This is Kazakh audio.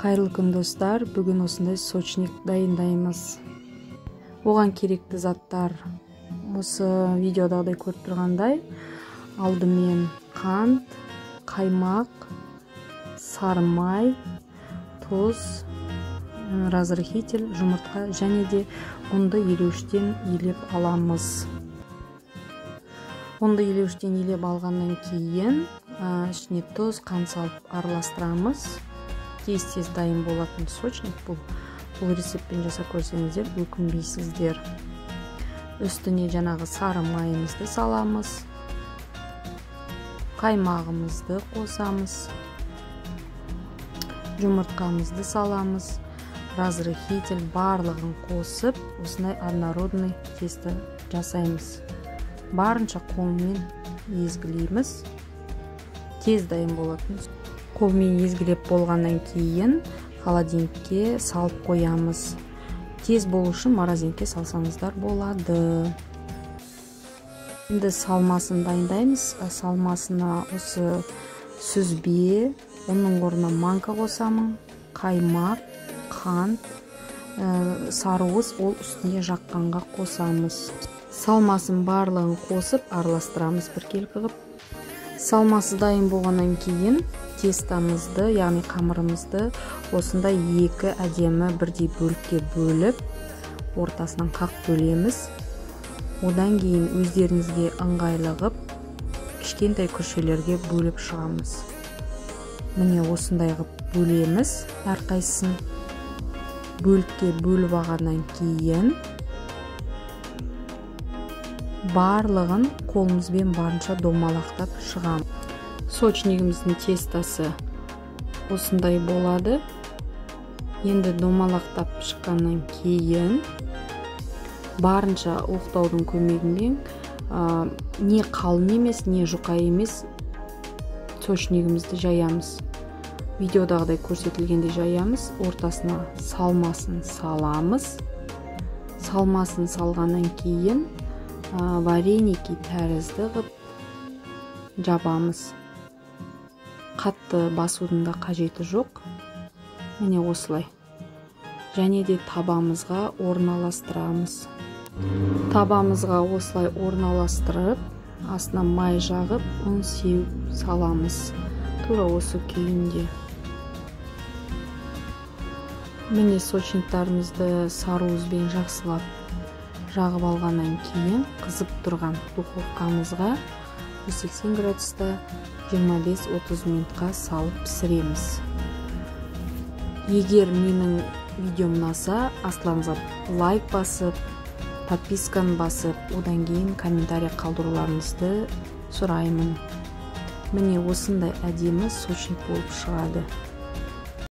Кайырлы күн достар, бүгүн осындай сочник дайындаймыз. Оған керекті заттар осы видеодағыдай көріп тұрғандай: алдымен қант, қаймақ, сары май, тұз, разрыхитель, жұмыртқа және де ұнды елеуіштен елеп аламыз. Ұнды елеуіштен елеп алғаннан кейін ішіне тұз, қант салып араластырамыз. Тез дайын болатын сочник бұл. Бұл рецептпен жасап көрсеңіздер өкінбейсіздер. Үстіне жаңағы сары майымызды саламыз. Қаймағымызды қосамыз. Жұмыртқамызды саламыз. Разрыхитель барлығын қосып, осындай однородный тесто жасаймыз. Барынша қолмен езгілейміз. Тез дайын болатын. Қолмен езгілеп болғаннан кейін холодильникке салып қоямыз. Тез болу үшін морозилкаға салсаңыздар болады. Енді салмасын дайындаймыз. Салмасына осы сүзбе, оның орнына манка қосамын, қаймақ, қант, сарыуыз, ол үстіне жаққанға қосамыз. Салмасын барлығын қосып араластырамыз біркелкі қылып. Салмасы дайын болғаннан кейін тестамызды, яғни қамырымызды осындай екі әдемі бірдей бөлікке бөліп, ортасынан қақ бөлеміз. Одан кейін өздеріңізге ыңғайлы қылып, кішкентай күршелерге бөліп шығамыз. Міне осындай қылып бөлеміз. Әрқайсысын бөлікке бөліп алғаннан кейін барлығын қолымызбен барынша домалақтап шығамыз. Сочнигіміздің тестасы осындай болады. Енді домалақтап шыққаннан кейін барынша оқтаудың көмегімен не қалың емес, не жұқа емес сочнигімізді жаямыз. Видеодағыдай көрсетілгенде жаямыз. Ортасына салмасын саламыз. Салмасын салғаннан кейін вареники тәрізді қып жабамыз. Қатты басудың да қажеті жоқ. Міне осылай. Және де табамызға орналастырамыз. Табамызға осылай орналастырып, астына май жағып, ұн сеуіп саламыз. Тура осы күйінде. Міне сочниктарымызды сарыуызбен жақсылап жағып алғаннан кейін қызып тұрған духовкамызға 180 градуста 25-30 минутқа салып пісіреміз. Егер менің видеом ұнаса, астарыңызға лайк басып, подписканы басып, одан кейін комментарий қалдыруларыңызды сұраймын. Міне осындай әдемі сочник болып шығады.